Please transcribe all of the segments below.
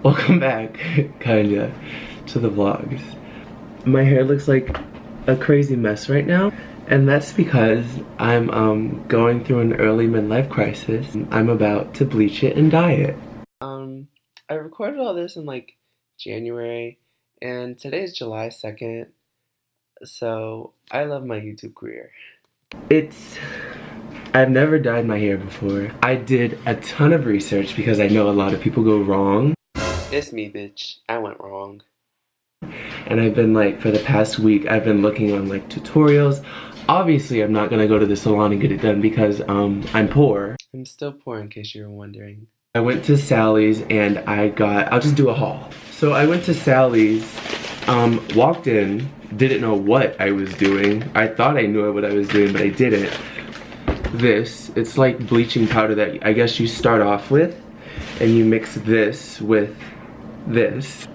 Welcome back, kinda, to the vlogs. My hair looks like a crazy mess right now, and that's because I'm going through an early midlife crisis. I'm about to bleach it and dye it. I recorded all this in like January, and today's July 2nd, so I love my YouTube career. I've never dyed my hair before. I did a ton of research because I know a lot of people go wrong. It's me, bitch. I went wrong. And I've been like, for the past week, I've been looking on like tutorials. Obviously, I'm not gonna go to the salon and get it done because I'm poor. I'm still poor in case you were wondering. I went to Sally's and I'll just do a haul. So I went to Sally's, walked in, didn't know what I was doing. I thought I knew what I was doing, but I didn't. It's like bleaching powder that I guess you start off with, and you mix this with this.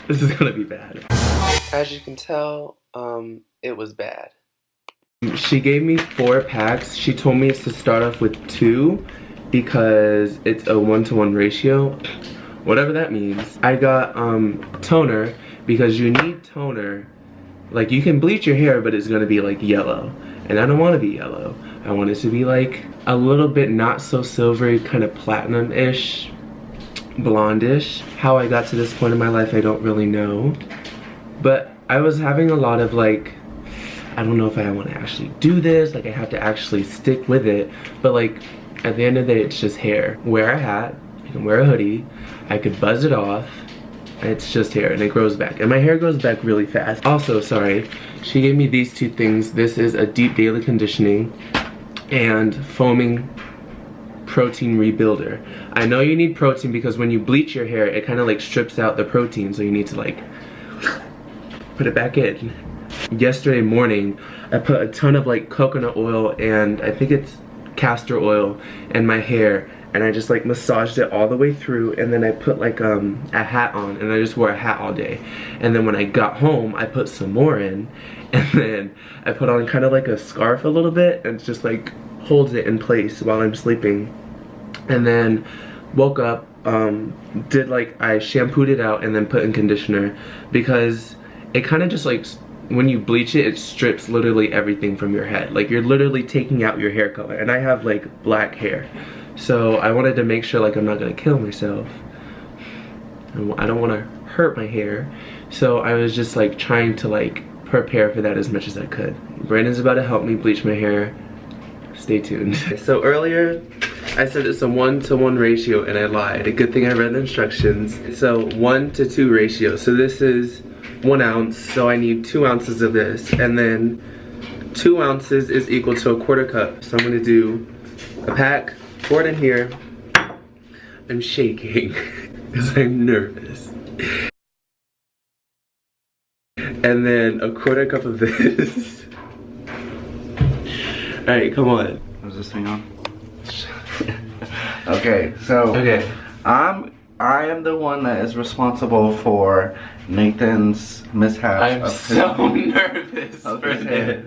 This is gonna be bad. As you can tell, it was bad. She gave me 4 packs. She told me it's to start off with 2 because it's a 1-to-1 ratio. Whatever that means. I got toner because you need toner. Like, you can bleach your hair, but it's gonna be like yellow. And I don't wanna be yellow. I want it to be like a little bit not so silvery, kind of platinum-ish, blondish. How I got to this point in my life, I don't really know. But I was having a lot of like, I don't know if I wanna actually do this, like I have to actually stick with it. But like, at the end of the day, it's just hair. Wear a hat, I can wear a hoodie, I could buzz it off, it's just hair and it grows back, and my hair grows back really fast. Also, sorry, she gave me these 2 things. This is a deep daily conditioning and foaming protein rebuilder. I know you need protein because when you bleach your hair, it kind of like strips out the protein, so you need to like put it back in. Yesterday morning, I put a ton of like coconut oil and I think it's castor oil in my hair, and I just like massaged it all the way through, and then I put like a hat on, and I just wore a hat all day. And then when I got home, I put some more in, and then I put on kind of like a scarf a little bit, and it just like holds it in place while I'm sleeping. And then woke up, I shampooed it out and then put in conditioner because it kind of just like, when you bleach it, it strips literally everything from your head. Like, you're literally taking out your hair color, and I have like black hair. So I wanted to make sure like I'm not gonna kill myself. I don't want to hurt my hair. So I was just like trying to like prepare for that as much as I could. Brandon's about to help me bleach my hair. Stay tuned. So earlier I said it's a 1-to-1 ratio, and I lied. A good thing I read the instructions. It's a 1-to-2 ratio. So this is 1 ounce, so I need 2 ounces of this, and then 2 ounces is equal to a 1/4 cup. So I'm gonna do a pack, pour it in here. I'm shaking because I'm nervous. And then a 1/4 cup of this. Alright, come on. Is this thing on? Okay, so Okay. I am the one that is responsible for Nathan's mishaps. I'm so nervous for this.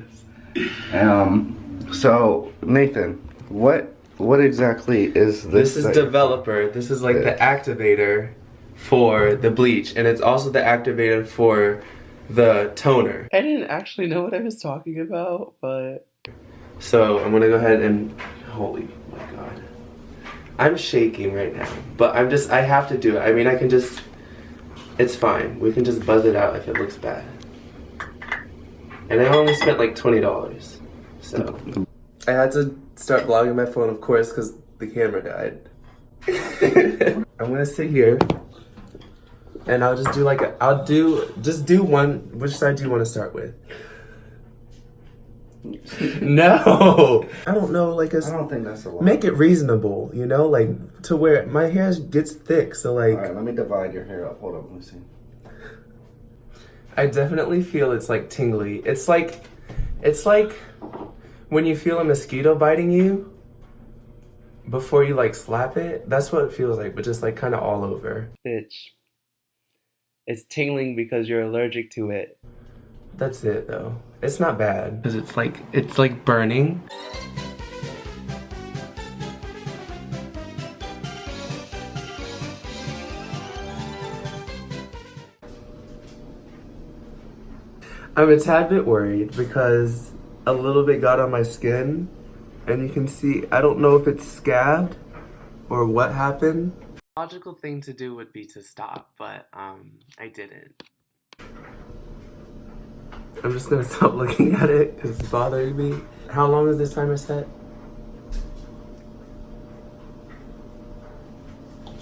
So Nathan, what exactly is this? This is developer. This is like the activator for the bleach, and it's also the activator for the toner. I didn't actually know what I was talking about, but so I'm gonna go ahead and, holy my god, I'm shaking right now, but I have to do it. I mean, I can just, it's fine. We can just buzz it out if it looks bad. And I only spent like $20, so. I had to start vlogging my phone, of course, because the camera died. I'm gonna sit here, and I'll just do like just do one. Which side do you want to start with? No, I don't know. Like, I don't think that's a lot. Make it reasonable, you know, like to where my hair gets thick. So like, all right, let me divide your hair up. Hold on, let me see. I definitely feel it's like tingly. It's like when you feel a mosquito biting you before you like slap it. That's what it feels like, but just like kind of all over. Bitch, it's tingling because you're allergic to it. That's it though. It's not bad because it's like burning. I'm a tad bit worried because a little bit got on my skin, and you can see, I don't know if it's scabbed or what happened. The logical thing to do would be to stop, but I didn't. I'm just gonna stop looking at it because it's bothering me. How long is this timer set?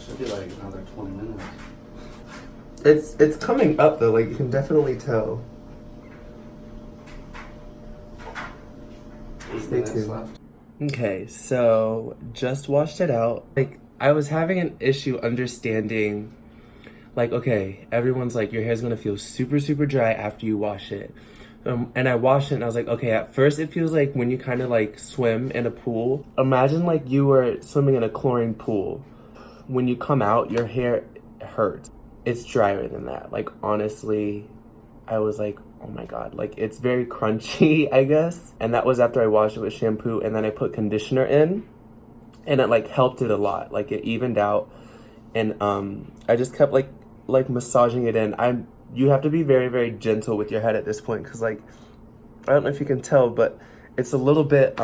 Should be like another 20 minutes. It's coming up though, like you can definitely tell. Stay tuned. Okay, so just washed it out. Like I was having an issue understanding, like, okay, everyone's like, your hair's gonna feel super, super dry after you wash it. And I washed it and I was like, okay, at first it feels like when you kind of like swim in a pool. Imagine like you were swimming in a chlorine pool. When you come out, your hair hurts. It's drier than that. Like, honestly, I was like, oh my God, like it's very crunchy, I guess. And that was after I washed it with shampoo and then I put conditioner in and it like helped it a lot. Like it evened out and I just kept like massaging it in. You have to be very, very gentle with your head at this point because like, I don't know if you can tell, but it's a little bit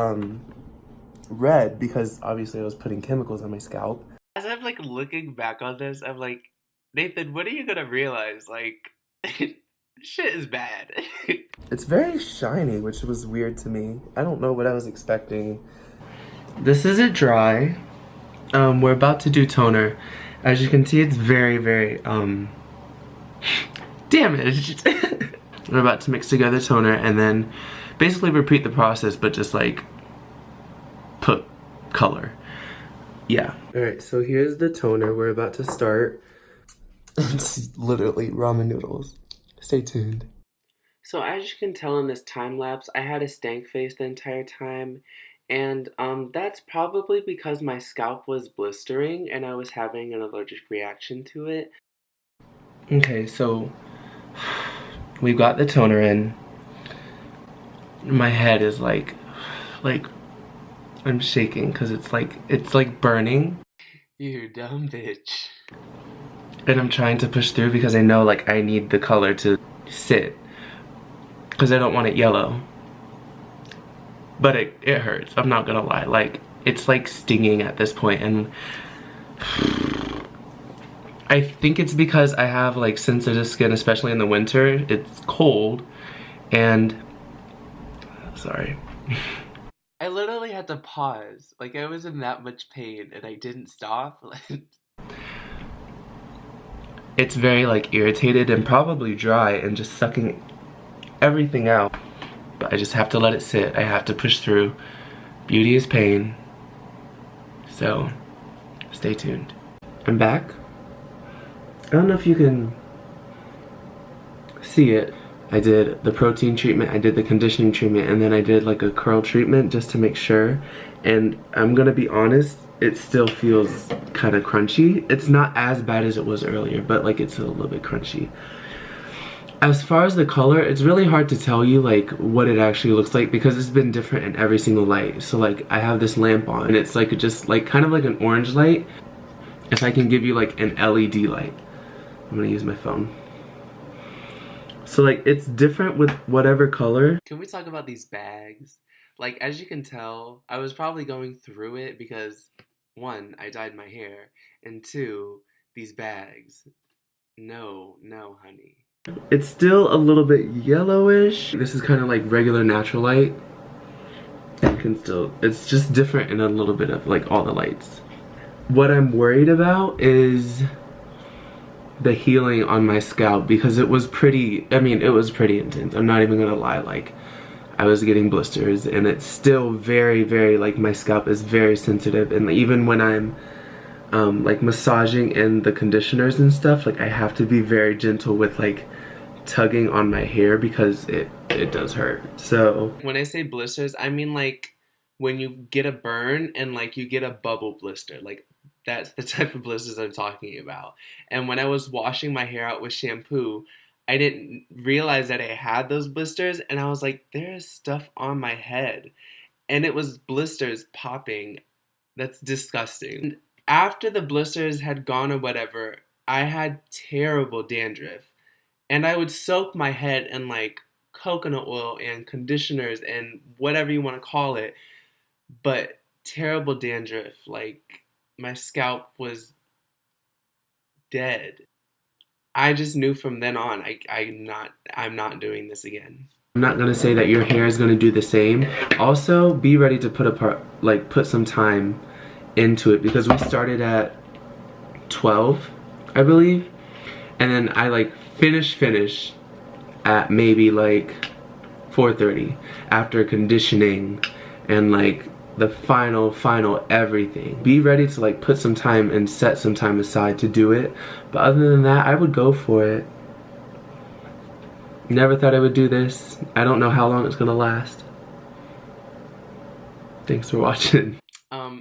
red because obviously I was putting chemicals on my scalp. As I'm like looking back on this, I'm like, Nathan, when are you gonna realize like this shit is bad? It's very shiny, which was weird to me. I don't know what I was expecting. This is it dry. We're about to do toner. As you can see, it's very, very damaged. We're about to mix together toner and then basically repeat the process, but just like put color. Yeah. Alright, so here's the toner. We're about to start. It's literally ramen noodles. Stay tuned. So as you can tell in this time lapse, I had a stank face the entire time. And that's probably because my scalp was blistering and I was having an allergic reaction to it. Okay, so we've got the toner in. My head is like I'm shaking because it's like burning. You dumb bitch. And I'm trying to push through because I know like I need the color to sit because I don't want it yellow. But it hurts, I'm not gonna lie. Like it's like stinging at this point and I think it's because I have like sensitive skin, especially in the winter. It's cold and sorry. I literally had to pause. Like I was in that much pain and I didn't stop. It's very like irritated and probably dry and just sucking everything out. But I just have to let it sit. I have to push through. Beauty is pain. So stay tuned. I'm back. I don't know if you can see it. I did the protein treatment, I did the conditioning treatment, and then I did like a curl treatment just to make sure. And I'm gonna be honest, it still feels kind of crunchy. It's not as bad as it was earlier, but like it's a little bit crunchy. As far as the color, it's really hard to tell you like what it actually looks like because it's been different in every single light. So like I have this lamp on and it's like just like kind of like an orange light. If I can give you like an LED light. I'm gonna use my phone. So like it's different with whatever color. Can we talk about these bags? Like as you can tell, I was probably going through it because one, I dyed my hair, and two, these bags. No, honey. It's still a little bit yellowish. This is kind of like regular natural light. You can still, it's just different in a little bit of like all the lights. What I'm worried about is the healing on my scalp because it was pretty, I mean, it was pretty intense. I'm not even gonna lie, like I was getting blisters and it's still very, very, like my scalp is very sensitive and even when I'm like massaging in the conditioners and stuff, like I have to be very gentle with like tugging on my hair because it does hurt. So when I say blisters, I mean like when you get a burn and like you get a bubble blister, like that's the type of blisters I'm talking about. And when I was washing my hair out with shampoo, I didn't realize that I had those blisters and I was like, there's stuff on my head. And it was blisters popping. That's disgusting. After the blisters had gone or whatever, I had terrible dandruff. And I would soak my head in like coconut oil and conditioners and whatever you want to call it, but terrible dandruff. Like, my scalp was dead. I just knew from then on, I'm not doing this again. I'm not gonna say that your hair is gonna do the same. Also, be ready to put some time into it, because we started at 12, I believe, and then I like finish at maybe like 4:30 after conditioning and like the final everything. Be ready to like put some time and set some time aside to do it, but other than that, I would go for it. Never thought I would do this. I don't know how long it's gonna last. Thanks for watching.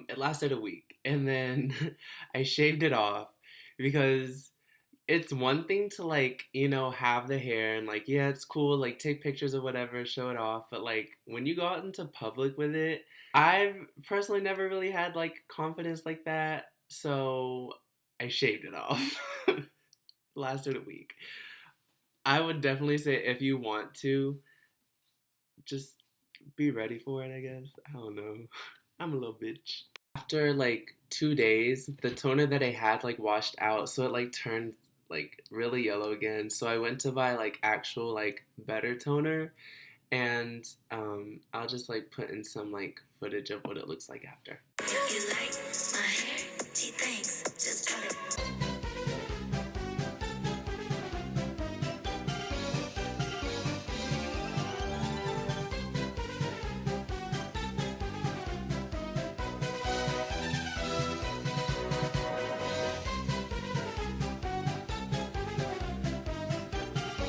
It lasted a week, and then I shaved it off, because it's one thing to like, you know, have the hair and like, yeah, it's cool, like take pictures or whatever, show it off, but like when you go out into public with it, I've personally never really had like confidence like that, so I shaved it off. Lasted a week. I would definitely say, if you want to, just be ready for it, I guess. I don't know. I'm a little bitch. After like 2 days, the toner that I had like washed out, so it like turned like really yellow again. So I went to buy like actual like better toner, and I'll just like put in some like footage of what it looks like after. You like my